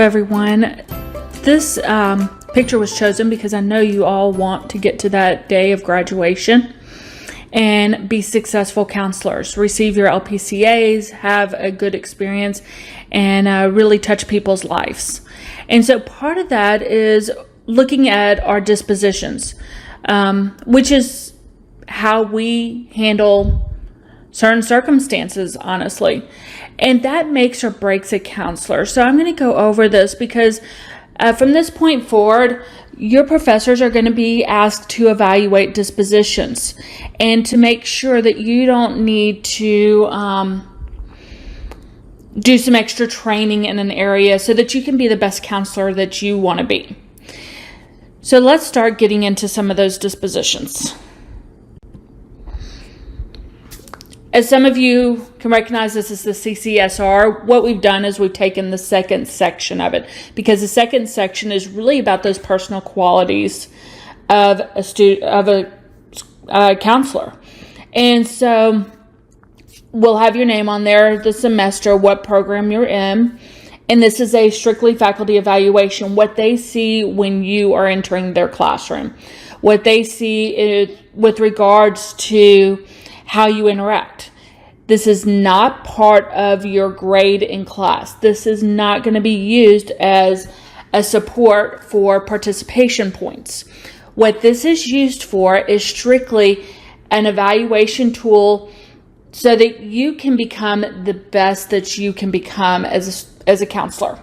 everyone, this picture was chosen because I know you all want to get to that day of graduation and be successful counselors, receive your LPCAs, have a good experience, and really touch people's lives. And so part of that is looking at our dispositions, which is how we handle certain circumstances, honestly. And that makes or breaks a counselor. So I'm going to go over this because from this point forward, your professors are going to be asked to evaluate dispositions and to make sure that you don't need to do some extra training in an area so that you can be the best counselor that you want to be. So let's start getting into some of those dispositions. As some of you can recognize, this is the CCS-R. What we've done is we've taken the second section of it because the second section is really about those personal qualities of a counselor. And so we'll have your name on there, the semester, what program you're in. And this is a strictly faculty evaluation, what they see when you are entering their classroom, what they see is with regards to how you interact. This is not part of your grade in class. This is not going to be used as a support for participation points. What this is used for is strictly an evaluation tool so that you can become the best that you can become as a counselor.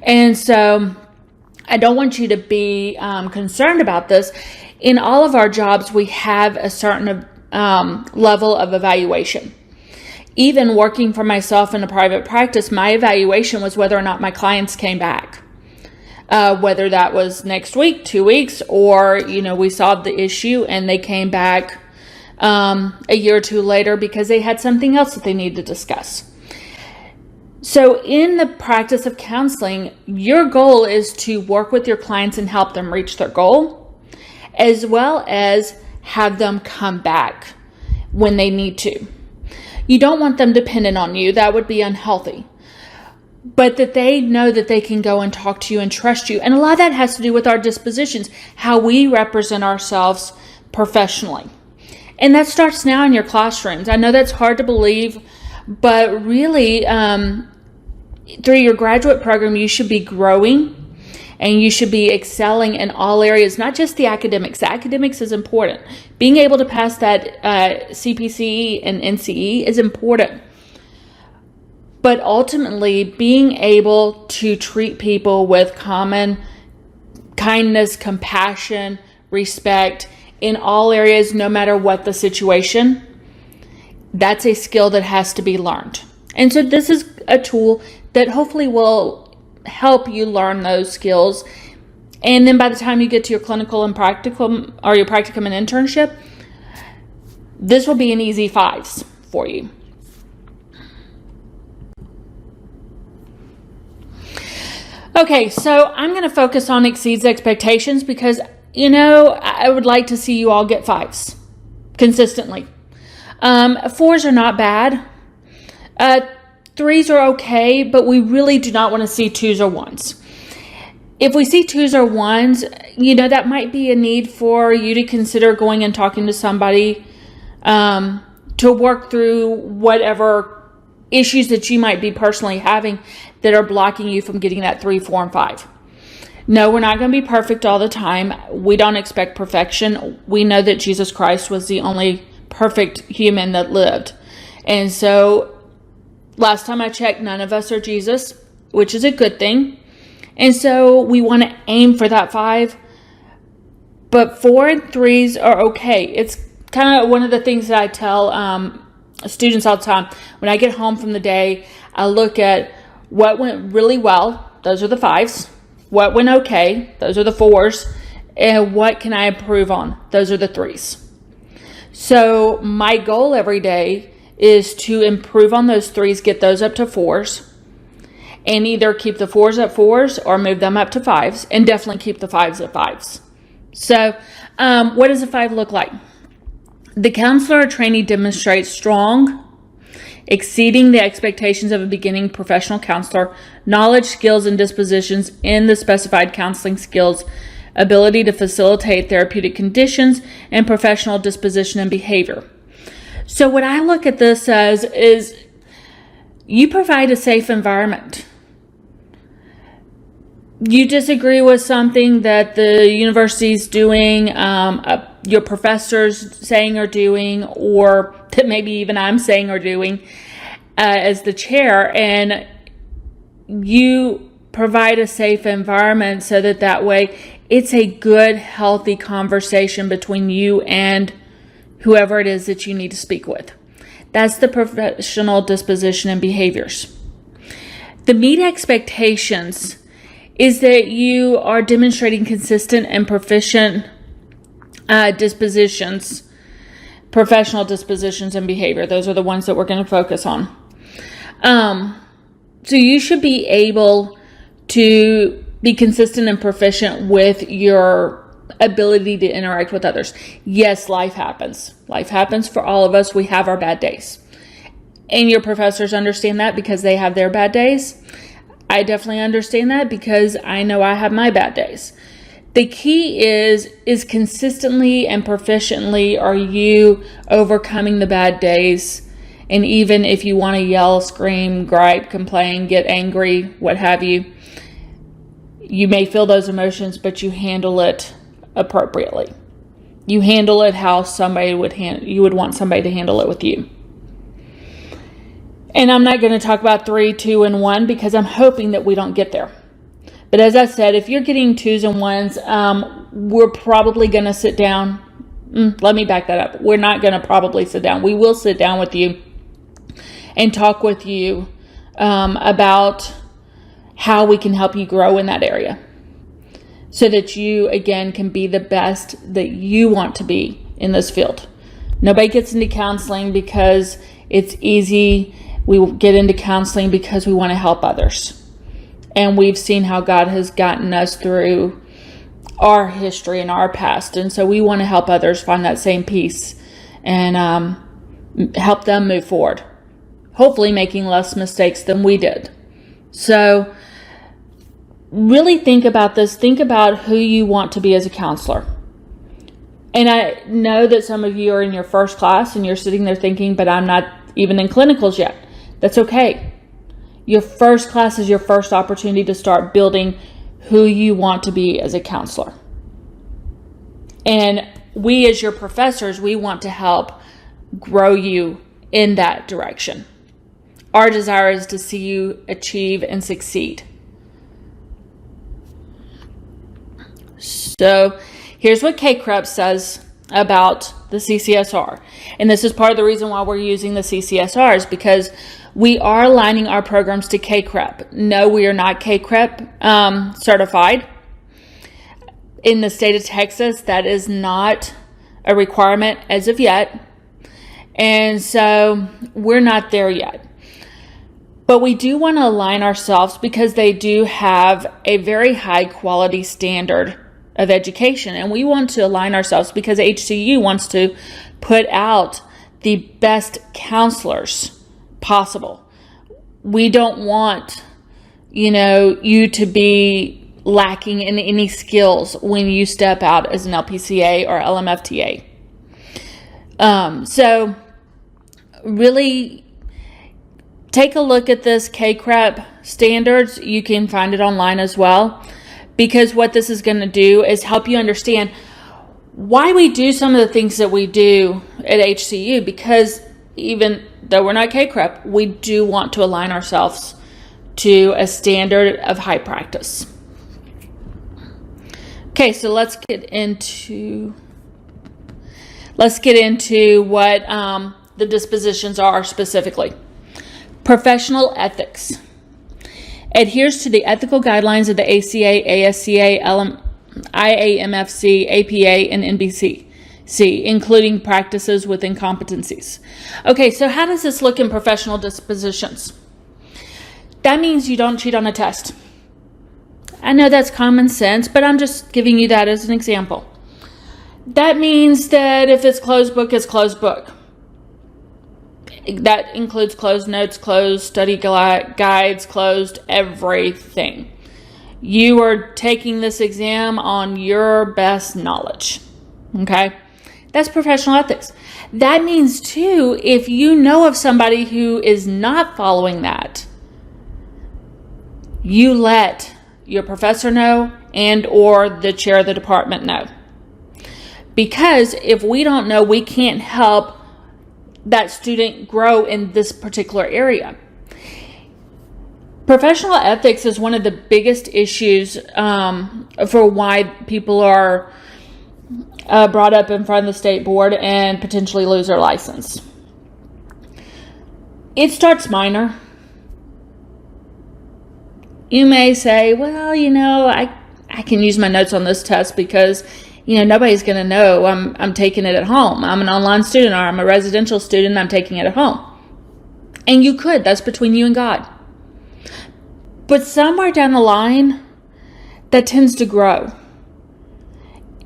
And so I don't want you to be concerned about this. In all of our jobs, we have a certain level of evaluation. Even working for myself in a private practice, my evaluation was whether or not my clients came back. Whether that was next week, 2 weeks, or, we solved the issue and they came back a year or two later because they had something else that they needed to discuss. So in the practice of counseling, your goal is to work with your clients and help them reach their goal, as well as have them come back when they need to. You don't want them dependent on you. That would be unhealthy. But that they know that they can go and talk to you and trust you. And a lot of that has to do with our dispositions, how we represent ourselves professionally. And that starts now in your classrooms. I know that's hard to believe, but really, through your graduate program, you should be growing and you should be excelling in all areas, not just the academics. The academics is important. Being able to pass that CPCE and NCE is important. But ultimately, being able to treat people with common kindness, compassion, respect in all areas, no matter what the situation, that's a skill that has to be learned. And so this is a tool that hopefully will help you learn those skills. And then by the time you get to your clinical and practicum, or your practicum and internship, this will be an easy 5s for you. Okay, so I'm going to focus on exceeds expectations because, I would like to see you all get 5s consistently. 4s are not bad. 3s are okay, but we really do not want to see 2s or 1s. If we see 2s or 1s, that might be a need for you to consider going and talking to somebody to work through whatever issues that you might be personally having that are blocking you from getting that 3, 4, and 5. No, we're not going to be perfect all the time. We don't expect perfection. We know that Jesus Christ was the only perfect human that lived. And so last time I checked, none of us are Jesus, which is a good thing. And so we want to aim for that 5. But 4 and 3s are okay. It's kind of one of the things that I tell students all the time. When I get home from the day, I look at what went really well. Those are the 5s. What went okay? Those are the 4s. And what can I improve on? Those are the 3s. So my goal every day is to improve on those 3s, get those up to 4s, and either keep the 4s at 4s or move them up to 5s, and definitely keep the 5s at 5s. So what does a 5 look like? The counselor or trainee demonstrates strong, exceeding the expectations of a beginning professional counselor, knowledge, skills, and dispositions in the specified counseling skills, ability to facilitate therapeutic conditions, and professional disposition and behavior. So what I look at this as is you provide a safe environment. You disagree with something that the university's doing, your professors saying or doing, or that maybe even I'm saying or doing as the chair, and you provide a safe environment so that way it's a good, healthy conversation between you and whoever it is that you need to speak with. That's the professional disposition and behaviors. The meet expectations is that you are demonstrating consistent and proficient dispositions, professional dispositions and behavior. Those are the ones that we're going to focus on. So you should be able to be consistent and proficient with your ability to interact with others. Yes, life happens. Life happens for all of us. We have our bad days. And your professors understand that because they have their bad days. I definitely understand that because I know I have my bad days. The key is consistently and proficiently are you overcoming the bad days. And even if you want to yell, scream, gripe, complain, get angry, what have you, you may feel those emotions, but you handle it appropriately. You handle it how you would want somebody to handle it with you. And I'm not going to talk about 3, 2, and 1 because I'm hoping that we don't get there. But as I said, if you're getting 2s and 1s, we're probably going to sit down. Let me back that up. We're not going to probably sit down. We will sit down with you and talk with you about how we can help you grow in that area so that you, again, can be the best that you want to be in this field. Nobody gets into counseling because it's easy. We get into counseling because we want to help others. And we've seen how God has gotten us through our history and our past. And so we want to help others find that same peace and help them move forward, hopefully making less mistakes than we did. So really think about this. Think about who you want to be as a counselor. And I know that some of you are in your first class and you're sitting there thinking, but I'm not even in clinicals yet. That's okay. Your first class is your first opportunity to start building who you want to be as a counselor. And we, as your professors, we want to help grow you in that direction. Our desire is to see you achieve and succeed. So here's what CCREP says about the CCS-R. And this is part of the reason why we're using the CCS-R is because we are aligning our programs to CCREP. No, we are not CCREP certified. In the state of Texas, that is not a requirement as of yet. And so we're not there yet. But we do want to align ourselves because they do have a very high quality standard of education. And we want to align ourselves because HCU wants to put out the best counselors possible. We don't want, you to be lacking in any skills when you step out as an LPCA or LMFTA. So really take a look at this CCREP standards. You can find it online as well, because what this is going to do is help you understand why we do some of the things that we do at HCU, because even though we're not CCREP, we do want to align ourselves to a standard of high practice. Okay, so let's get into what the dispositions are specifically. Professional ethics. Adheres to the ethical guidelines of the ACA, ASCA, IAMFC, APA, and NBC, including practices within competencies. Okay, so how does this look in professional dispositions? That means you don't cheat on a test. I know that's common sense, but I'm just giving you that as an example. That means that if it's closed book, it's closed book. That includes closed notes, closed study guides, closed everything. You are taking this exam on your best knowledge. Okay? That's professional ethics. That means too, if you know of somebody who is not following that, you let your professor know and or the chair of the department know. Because if we don't know, we can't help that student grow in this particular area. Professional ethics is one of the biggest issues for why people are brought up in front of the state board and potentially lose their license. It starts minor. You may say, well, I can use my notes on this test because, nobody's going to know I'm taking it at home. I'm an online student or I'm a residential student. I'm taking it at home. And you could. That's between you and God. But somewhere down the line, that tends to grow.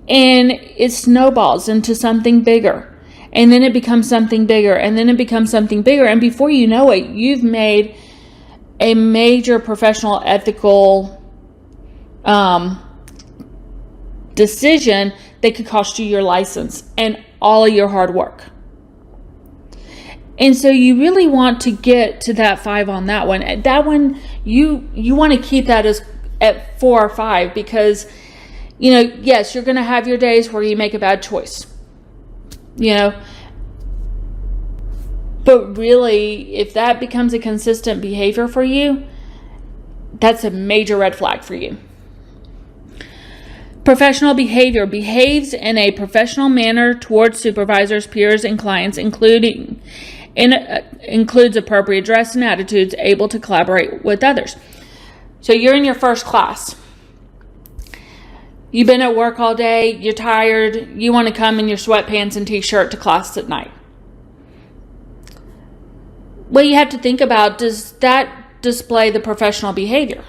And it snowballs into something bigger. And then it becomes something bigger. And then it becomes something bigger. And before you know it, you've made a major professional ethical decision that could cost you your license and all of your hard work. And so you really want to get to that 5 on that one. That one, you want to keep that as at 4 or 5 because, yes, you're going to have your days where you make a bad choice. But really, if that becomes a consistent behavior for you, that's a major red flag for you. Professional behavior behaves in a professional manner towards supervisors, peers, and clients, includes appropriate dress and attitudes, able to collaborate with others. So you're in your first class. You've been at work all day. You're tired. You want to come in your sweatpants and t-shirt to class at night. Well, you have to think about, does that display the professional behavior?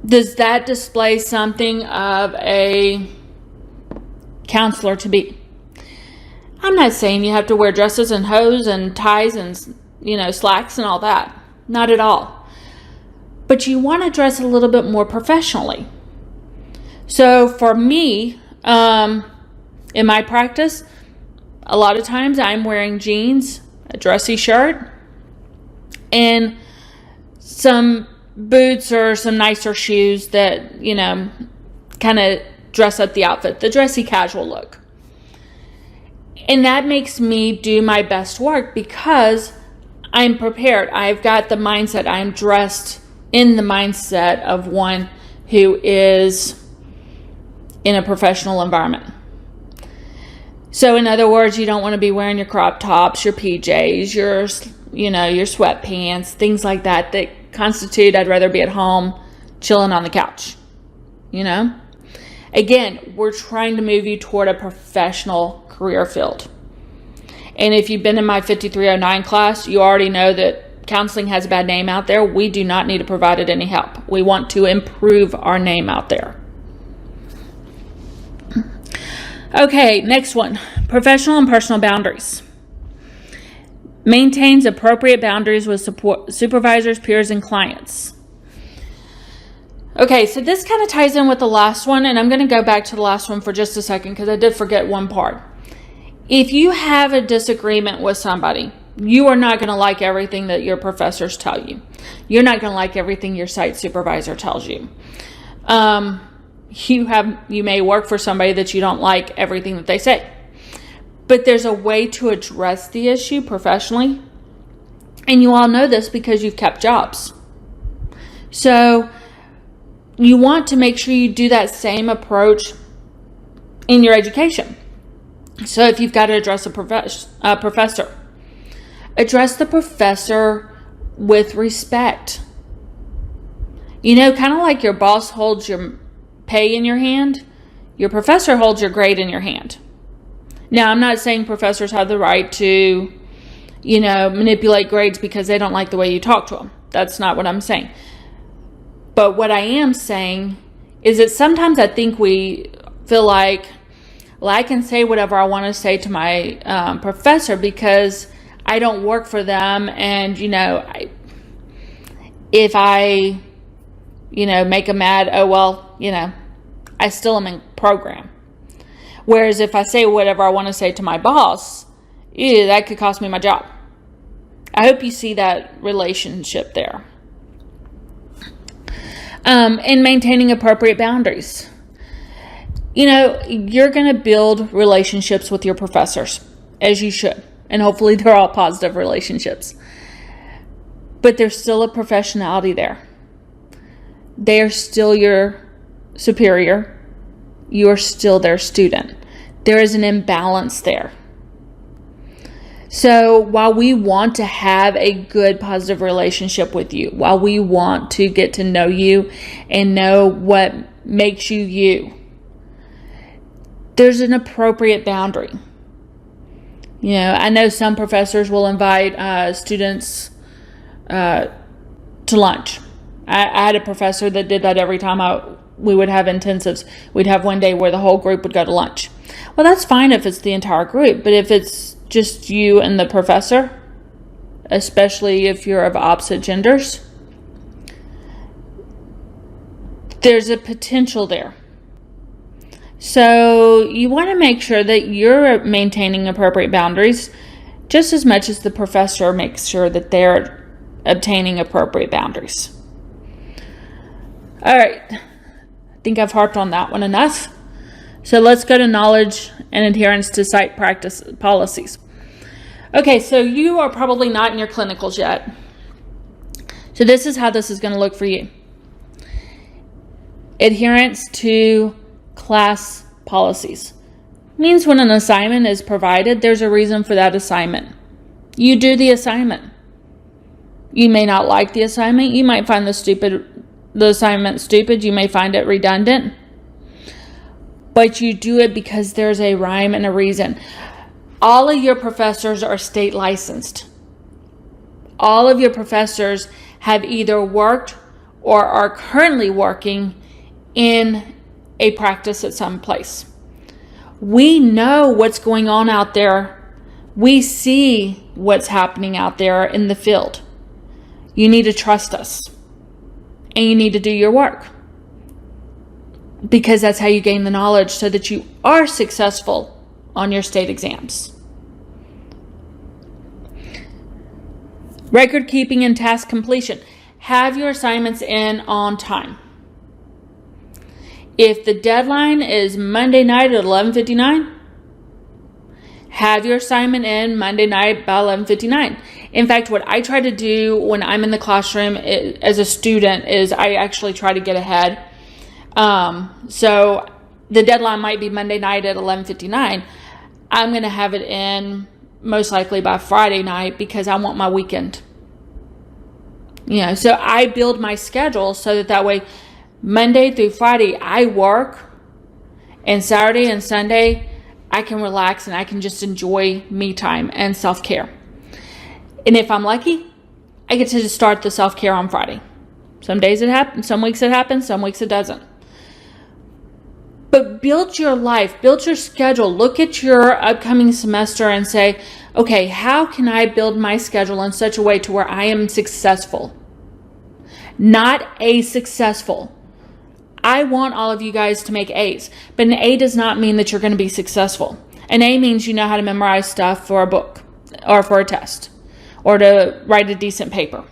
Does that display something of a counselor to be? I'm not saying you have to wear dresses and hose and ties and, slacks and all that. Not at all. But you want to dress a little bit more professionally. So for me, in my practice, a lot of times I'm wearing jeans, a dressy shirt, and some boots or some nicer shoes that, kind of dress up the outfit, the dressy casual look. And that makes me do my best work because I'm prepared. I've got the mindset. I'm dressed in the mindset of one who is in a professional environment. So in other words, you don't want to be wearing your crop tops, your PJs, your sweatpants, things like that constitute I'd rather be at home chilling on the couch. Again, we're trying to move you toward a professional career field. And if you've been in my 5309 class, you already know that counseling has a bad name out there. We do not need to provide it any help. We want to improve our name out there. Okay, next one. Professional and personal boundaries. Maintains appropriate boundaries with supervisors, peers, and clients. Okay, so this kind of ties in with the last one, and I'm going to go back to the last one for just a second because I did forget one part. If you have a disagreement with somebody, you are not going to like everything that your professors tell you. You're not going to like everything your site supervisor tells you. You may work for somebody that you don't like everything that they say. But there's a way to address the issue professionally. And you all know this because you've kept jobs. So you want to make sure you do that same approach in your education. So if you've got to address a professor, address the professor with respect. Kind of like your boss holds your pay in your hand, your professor holds your grade in your hand. Now, I'm not saying professors have the right to, manipulate grades because they don't like the way you talk to them. That's not what I'm saying. But what I am saying is that sometimes I think we feel like, well, I can say whatever I want to say to my professor because I don't work for them. And, if I, make them mad, oh, well, I still am in program. Whereas if I say whatever I want to say to my boss, that could cost me my job. I hope you see that relationship there. And maintaining appropriate boundaries. You're going to build relationships with your professors, as you should. And hopefully they're all positive relationships. But there's still a professionality there. They are still your superior. You are still their student. There is an imbalance there. So while we want to have a good, positive relationship with you, while we want to get to know you and know what makes you you, there's an appropriate boundary. I know some professors will invite students to lunch. I had a professor that did that every time we would have intensives. We'd have one day where the whole group would go to lunch. Well, that's fine if it's the entire group, but if it's just you and the professor, especially if you're of opposite genders, there's a potential there. So you want to make sure that you're maintaining appropriate boundaries just as much as the professor makes sure that they're obtaining appropriate boundaries. All right, I think I've harped on that one enough. So let's go to knowledge and adherence to site practice policies. Okay, so you are probably not in your clinicals yet. So this is how this is going to look for you. Adherence to class policies means when an assignment is provided, there's a reason for that assignment. You do the assignment. You may not like the assignment. You might find the assignment stupid. You may find it redundant. But you do it because there's a rhyme and a reason. All of your professors are state licensed. All of your professors have either worked or are currently working in a practice at some place. We know what's going on out there. We see what's happening out there in the field. You need to trust us. And you need to do your work. Because that's how you gain the knowledge so that you are successful on your state exams. Record keeping and task completion. Have your assignments in on time. If the deadline is Monday night at 11:59, have your assignment in Monday night by 11:59. In fact, what I try to do when I'm in the classroom as a student is I actually try to get ahead. So the deadline might be Monday night at 11:59. I'm going to have it in most likely by Friday night because I want my weekend. So I build my schedule so that way Monday through Friday I work, and Saturday and Sunday I can relax and I can just enjoy me time and self-care. And if I'm lucky, I get to just start the self-care on Friday. Some days it happens, some weeks it happens, some weeks it doesn't. But build your life, build your schedule, look at your upcoming semester and say, okay, how can I build my schedule in such a way to where I am successful? Not a successful. I want all of you guys to make A's, but an A does not mean that you're going to be successful. An A means you know how to memorize stuff for a book or for a test or to write a decent paper.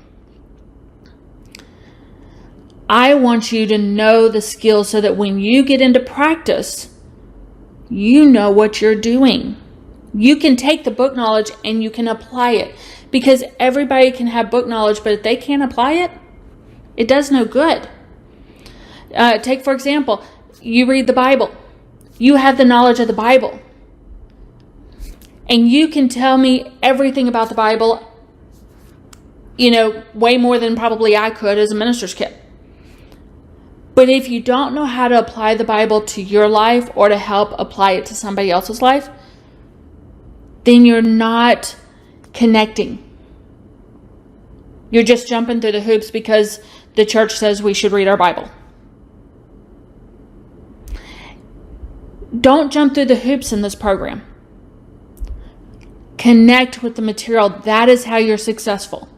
I want you to know the skills so that when you get into practice, you know what you're doing. You can take the book knowledge and you can apply it, because everybody can have book knowledge, but if they can't apply it, it does no good. Take, for example, you read the Bible. You have the knowledge of the Bible. And you can tell me everything about the Bible, way more than probably I could as a minister's kid. But if you don't know how to apply the Bible to your life or to help apply it to somebody else's life, then you're not connecting. You're just jumping through the hoops because the church says we should read our Bible. Don't jump through the hoops in this program. Connect with the material. That is how you're successful.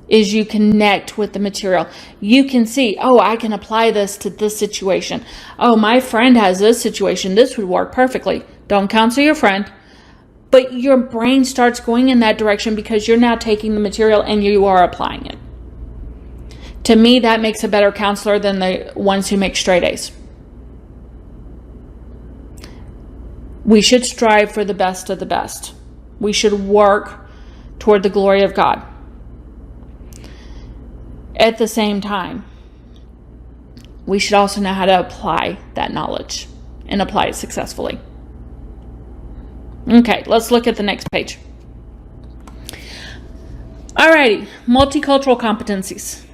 Is you connect with the material. You can see, oh, I can apply this to this situation. Oh, my friend has this situation. This would work perfectly. Don't counsel your friend. But your brain starts going in that direction because you're now taking the material and you are applying it. To me, that makes a better counselor than the ones who make straight A's. We should strive for the best of the best. We should work toward the glory of God. At the same time, we should also know how to apply that knowledge and apply it successfully. Okay, let's look at the next page. Alrighty, multicultural competencies.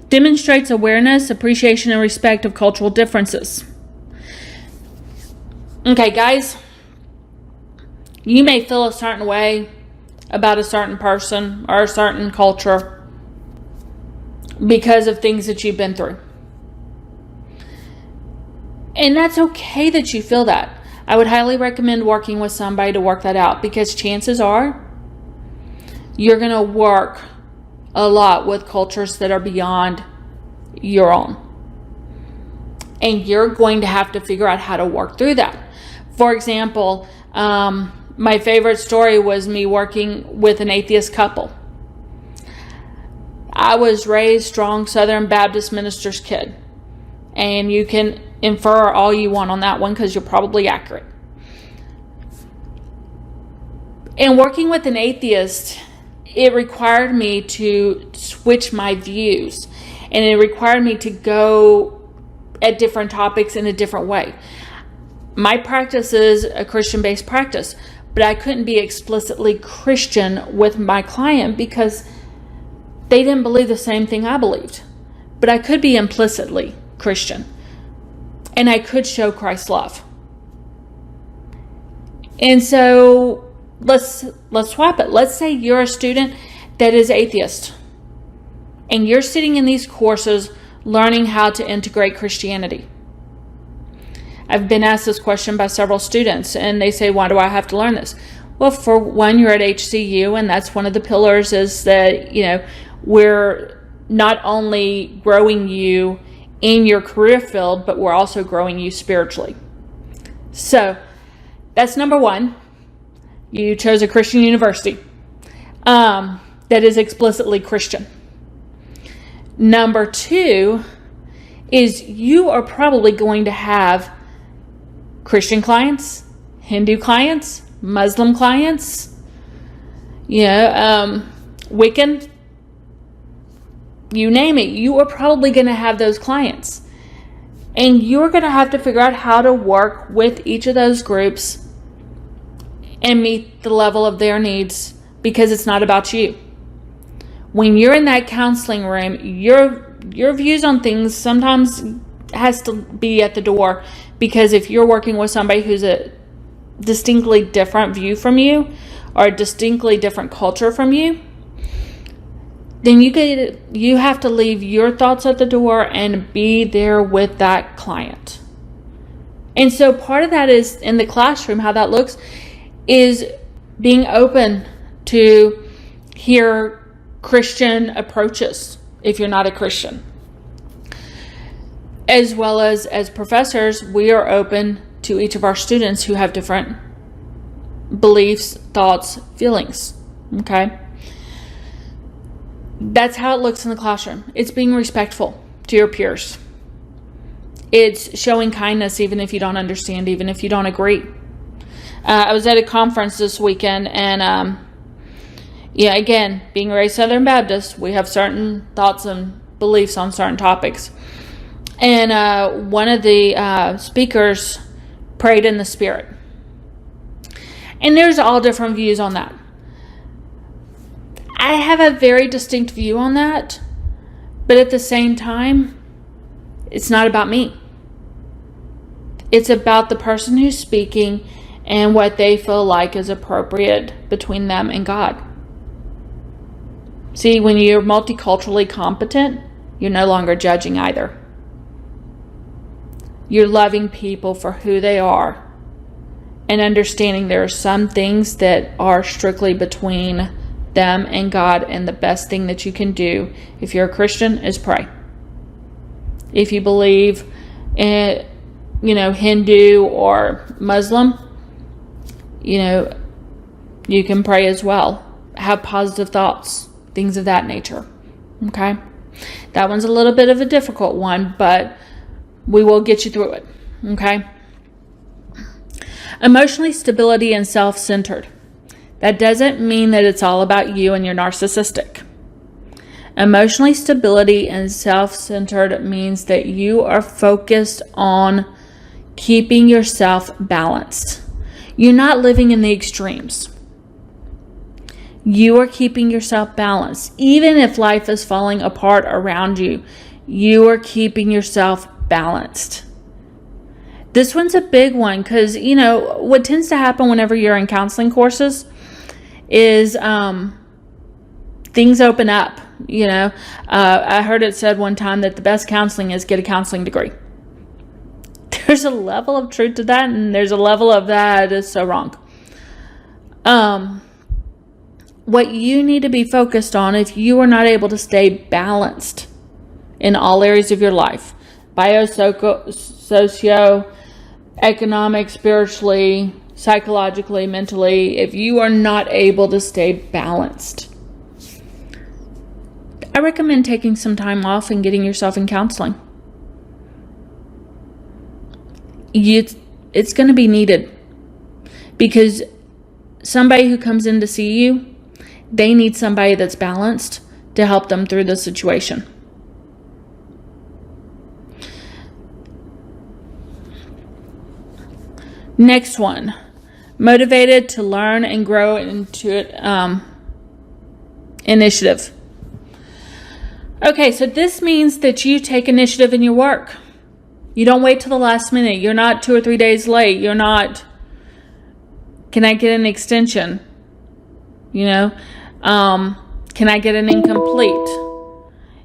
Demonstrates awareness, appreciation, and respect of cultural differences. Okay, guys, you may feel a certain way about a certain person or a certain culture because of things that you've been through. And that's okay that you feel that. I would highly recommend working with somebody to work that out, because chances are you're going to work a lot with cultures that are beyond your own. And you're going to have to figure out how to work through that. For example, my favorite story was me working with an atheist couple. I was raised strong Southern Baptist minister's kid. And you can infer all you want on that one because you're probably accurate. And working with an atheist, it required me to switch my views. And it required me to go at different topics in a different way. My practice is a Christian-based practice, but I couldn't be explicitly Christian with my client because they didn't believe the same thing I believed. But I could be implicitly Christian, and I could show Christ's love. And so let's swap it. Let's say you're a student that is atheist, and you're sitting in these courses learning how to integrate Christianity. I've been asked this question by several students, and they say, why do I have to learn this? Well, for one, you're at HCU, and that's one of the pillars is that, we're not only growing you in your career field, but we're also growing you spiritually. So that's number one. You chose a Christian university that is explicitly Christian. Number two is you are probably going to have Christian clients, Hindu clients, Muslim clients, Wiccan, you name it. You are probably going to have those clients. And you're going to have to figure out how to work with each of those groups and meet the level of their needs, because it's not about you. When you're in that counseling room, your views on things sometimes has to be at the door, because if you're working with somebody who's a distinctly different view from you or a distinctly different culture from you, then you have to leave your thoughts at the door and be there with that client. And so part of that is in the classroom, how that looks is being open to hear Christian approaches if you're not a Christian. As well as professors, we are open to each of our students who have different beliefs, thoughts, feelings. Okay? That's how it looks in the classroom. It's being respectful to your peers. It's showing kindness even if you don't understand, even if you don't agree. I was at a conference this weekend, and again, being raised Southern Baptist, we have certain thoughts and beliefs on certain topics. And one of the speakers prayed in the Spirit. And there's all different views on that. I have a very distinct view on that, but at the same time, it's not about me. It's about the person who's speaking and what they feel like is appropriate between them and God. See, when you're multiculturally competent, you're no longer judging either. You're loving people for who they are and understanding there are some things that are strictly between them and God, and the best thing that you can do if you're a Christian is pray. If you believe in, Hindu or Muslim, you can pray as well. Have positive thoughts, things of that nature. Okay? That one's a little bit of a difficult one, but we will get you through it. Okay? Emotionally stability and self-centered. That doesn't mean that it's all about you and you're narcissistic. Emotionally stability and self-centered means that you are focused on keeping yourself balanced. You're not living in the extremes. You are keeping yourself balanced. Even if life is falling apart around you, you are keeping yourself balanced. This one's a big one because, what tends to happen whenever you're in counseling courses is things open up. I heard it said one time that the best counseling is get a counseling degree. There's a level of truth to that, and there's a level of that is so wrong. What you need to be focused on, if you are not able to stay balanced in all areas of your life, socio-economic, spiritually, psychologically, mentally, if you are not able to stay balanced, I recommend taking some time off and getting yourself in counseling. It's going to be needed because somebody who comes in to see you, they need somebody that's balanced to help them through the situation. Next one, motivated to learn and grow into it. Initiative. Okay, so this means that you take initiative in your work. You don't wait till the last minute. You're not 2 or 3 days late. You're not, can I get an extension? Can I get an incomplete?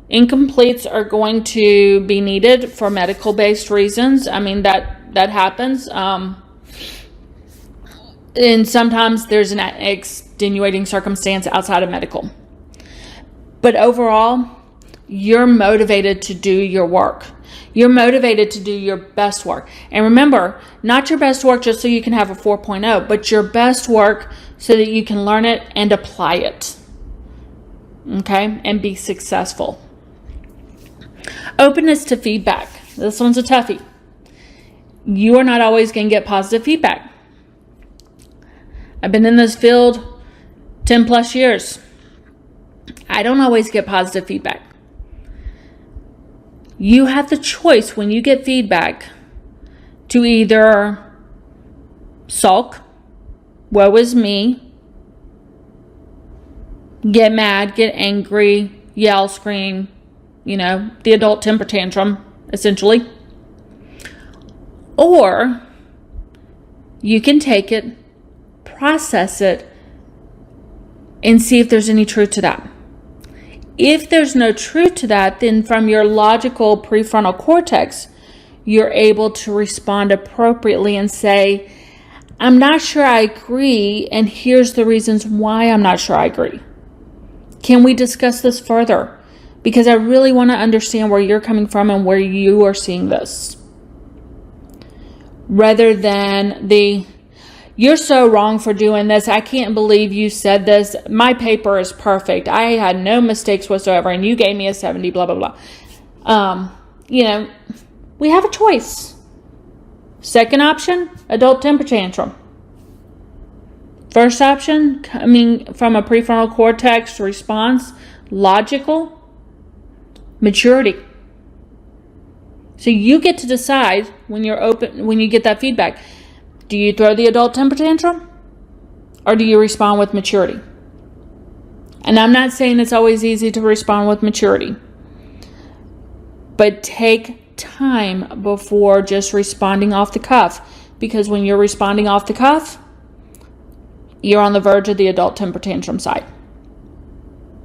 Incompletes are going to be needed for medical-based reasons. I mean, that happens. And sometimes there's an extenuating circumstance outside of medical. But overall, you're motivated to do your work. You're motivated to do your best work. And remember, not your best work just so you can have a 4.0, but your best work so that you can learn it and apply it. Okay? And be successful. Openness to feedback. This one's a toughie. You are not always going to get positive feedback. I've been in this field 10 plus years. I don't always get positive feedback. You have the choice when you get feedback to either sulk, woe is me, get mad, get angry, yell, scream, the adult temper tantrum, essentially. Or you can take it, process it, and see if there's any truth to that. If there's no truth to that, then from your logical prefrontal cortex, you're able to respond appropriately and say, I'm not sure I agree, and here's the reasons why I'm not sure I agree. Can we discuss this further? Because I really want to understand where you're coming from and where you are seeing this. Rather than you're so wrong for doing this. I can't believe you said this. My paper is perfect. I had no mistakes whatsoever, and you gave me a 70, blah, blah, blah. We have a choice. Second option, adult temper tantrum. First option, coming from a prefrontal cortex response, logical, maturity. So you get to decide when you get that feedback. Do you throw the adult temper tantrum? Or do you respond with maturity? And I'm not saying it's always easy to respond with maturity. But take time before just responding off the cuff. Because when you're responding off the cuff, you're on the verge of the adult temper tantrum side.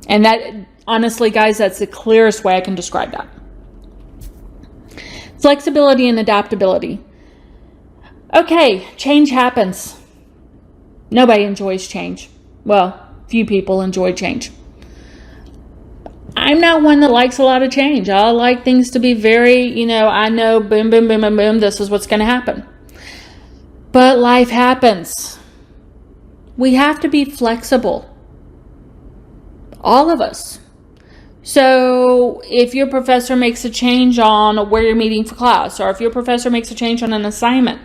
And that, honestly, guys, that's the clearest way I can describe that. Flexibility and adaptability. Okay, change happens. Nobody enjoys change. Well, few people enjoy change. I'm not one that likes a lot of change. I like things to be very, I know, boom, boom, boom, boom, boom, this is what's going to happen. But life happens. We have to be flexible. All of us. So if your professor makes a change on where you're meeting for class, or if your professor makes a change on an assignment,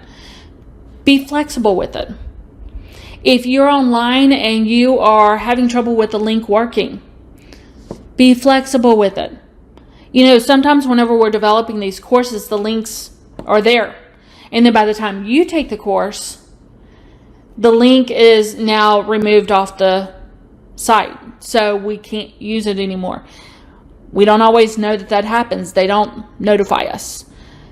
be flexible with it. If you're online and you are having trouble with the link working, be flexible with it. Sometimes whenever we're developing these courses, the links are there. And then by the time you take the course, the link is now removed off the site. So we can't use it anymore. We don't always know that happens. They don't notify us.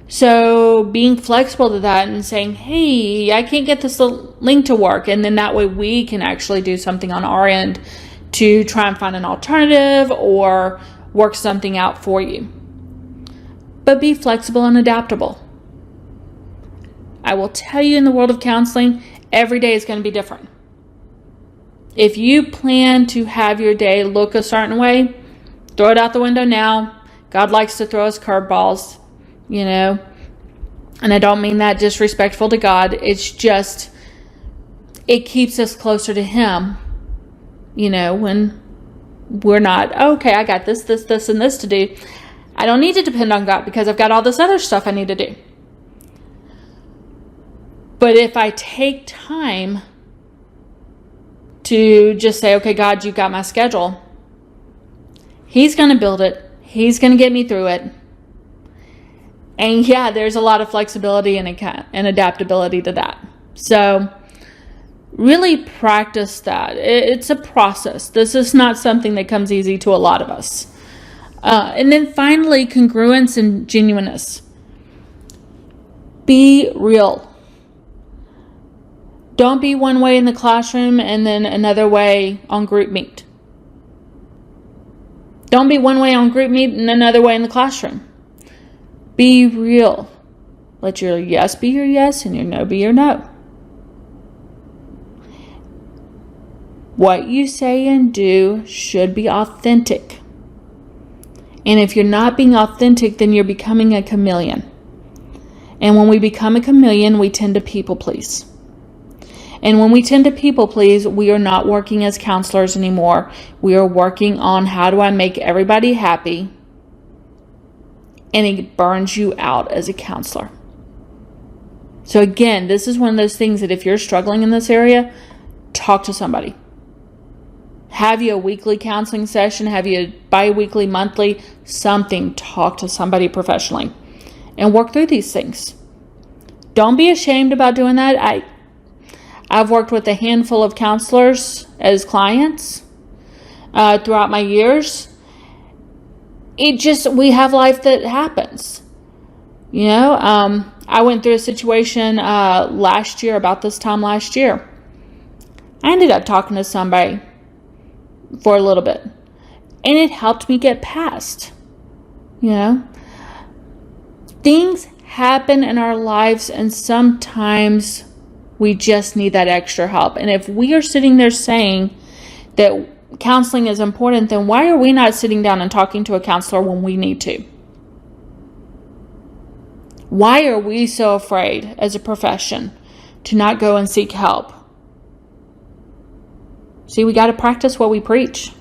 So being flexible to that and saying, hey, I can't get this link to work. And then that way we can actually do something on our end to try and find an alternative or work something out for you. But be flexible and adaptable. I will tell you, in the world of counseling, every day is going to be different. If you plan to have your day look a certain way, throw it out the window now. God likes to throw us curveballs, and I don't mean that disrespectful to God. It's just, it keeps us closer to Him, when we're not, okay, I got this, and this to do. I don't need to depend on God because I've got all this other stuff I need to do. But if I take time to just say, okay, God, you got my schedule. He's going to build it. He's going to get me through it. And yeah, there's a lot of flexibility and adaptability to that. So really practice that. It's a process. This is not something that comes easy to a lot of us. And then finally, congruence and genuineness. Be real. Don't be one way in the classroom and then another way on group meet. Don't be one way on group meet and another way in the classroom. Be real. Let your yes be your yes and your no be your no. What you say and do should be authentic. And if you're not being authentic, then you're becoming a chameleon. And when we become a chameleon, we tend to people please. And when we tend to people please, we are not working as counselors anymore. We are working on how do I make everybody happy, and it burns you out as a counselor. So again, this is one of those things that if you're struggling in this area, talk to somebody. Have you a weekly counseling session? Have you a bi-weekly, monthly, something? Talk to somebody professionally and work through these things. Don't be ashamed about doing that. I've worked with a handful of counselors as clients throughout my years. We have life that happens. I went through a situation last year, about this time last year. I ended up talking to somebody for a little bit, and it helped me get past. Things happen in our lives, and sometimes we just need that extra help. And if we are sitting there saying that counseling is important, then why are we not sitting down and talking to a counselor when we need to? Why are we so afraid as a profession to not go and seek help? See, we got to practice what we preach.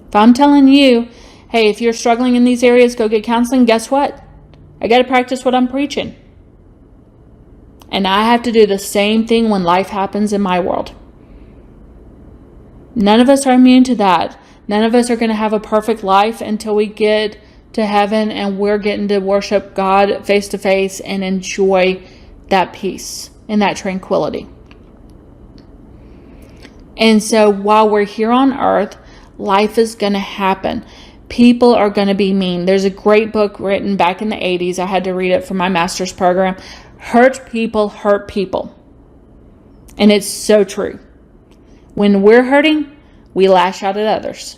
If I'm telling you, hey, if you're struggling in these areas, go get counseling, guess what? I got to practice what I'm preaching. And I have to do the same thing when life happens in my world. None of us are immune to that. None of us are going to have a perfect life until we get to heaven and we're getting to worship God face to face and enjoy that peace and that tranquility. And so while we're here on earth, life is going to happen. People are going to be mean. There's a great book written back in the 80s. I had to read it for my master's program. Hurt people hurt people. And it's so true. When we're hurting, we lash out at others.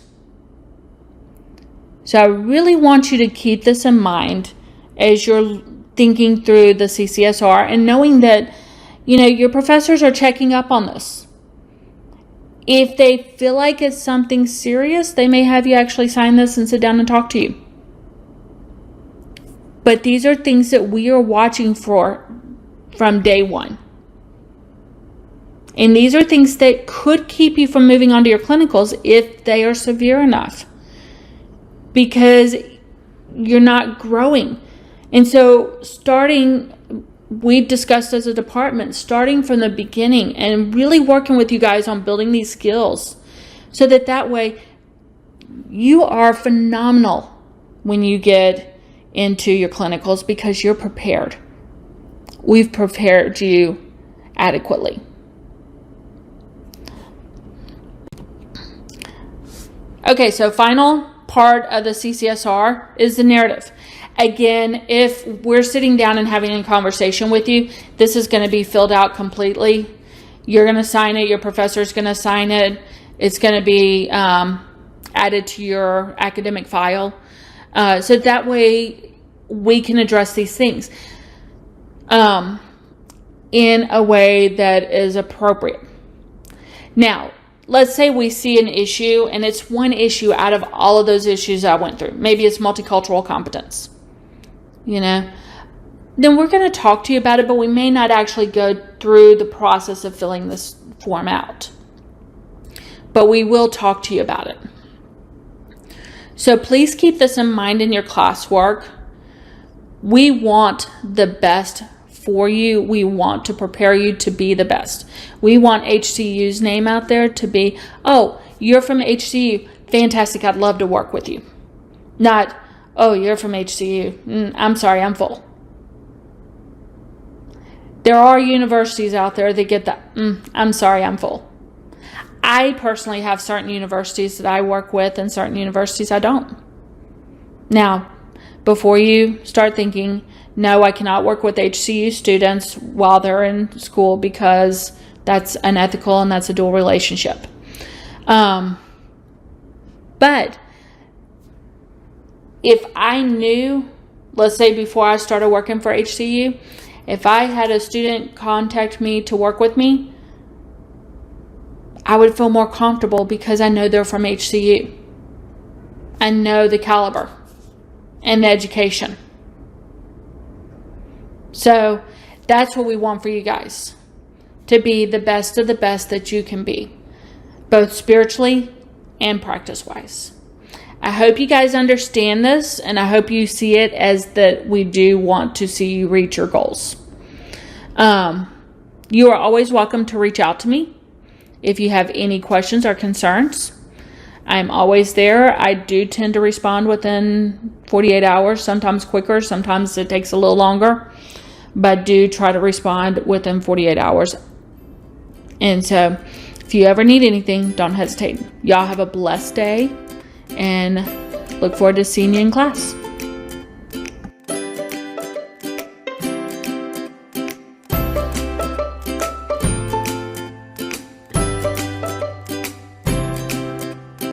So I really want you to keep this in mind as you're thinking through the CCS-R, and knowing that, your professors are checking up on this. If they feel like it's something serious, they may have you actually sign this and sit down and talk to you. But these are things that we are watching for from day one. And these are things that could keep you from moving on to your clinicals if they are severe enough, because you're not growing. And so we've discussed as a department, starting from the beginning and really working with you guys on building these skills so that way you are phenomenal when you get into your clinicals, because you're prepared. We've prepared you adequately. Okay, so final part of the CCS-R is the narrative. Again, if we're sitting down and having a conversation with you, this is going to be filled out completely. You're going to sign it. Your professor's going to sign it. It's going to be added to your academic file. So that way we can address these things in a way that is appropriate. Now, let's say we see an issue, and it's one issue out of all of those issues I went through. Maybe it's multicultural competence. Then we're going to talk to you about it, but we may not actually go through the process of filling this form out. But we will talk to you about it. So please keep this in mind in your classwork. We want the best for you. We want to prepare you to be the best. We want HCU's name out there to be, oh, you're from HCU. Fantastic. I'd love to work with you. Not, oh, you're from HCU. I'm sorry, I'm full. There are universities out there that get that, I'm sorry, I'm full. I personally have certain universities that I work with and certain universities I don't. Now, before you start thinking, no, I cannot work with HCU students while they're in school because that's unethical and that's a dual relationship. But if I knew, let's say before I started working for HCU, if I had a student contact me to work with me, I would feel more comfortable because I know they're from HCU. I know the caliber and the education. So that's what we want for you guys, to be the best of the best that you can be, both spiritually and practice-wise. I hope you guys understand this, and I hope you see it as that we do want to see you reach your goals. You are always welcome to reach out to me if you have any questions or concerns. I'm always there. I do tend to respond within 48 hours, sometimes quicker, sometimes it takes a little longer, but do try to respond within 48 hours. And so if you ever need anything, don't hesitate. Y'all have a blessed day, and look forward to seeing you in class.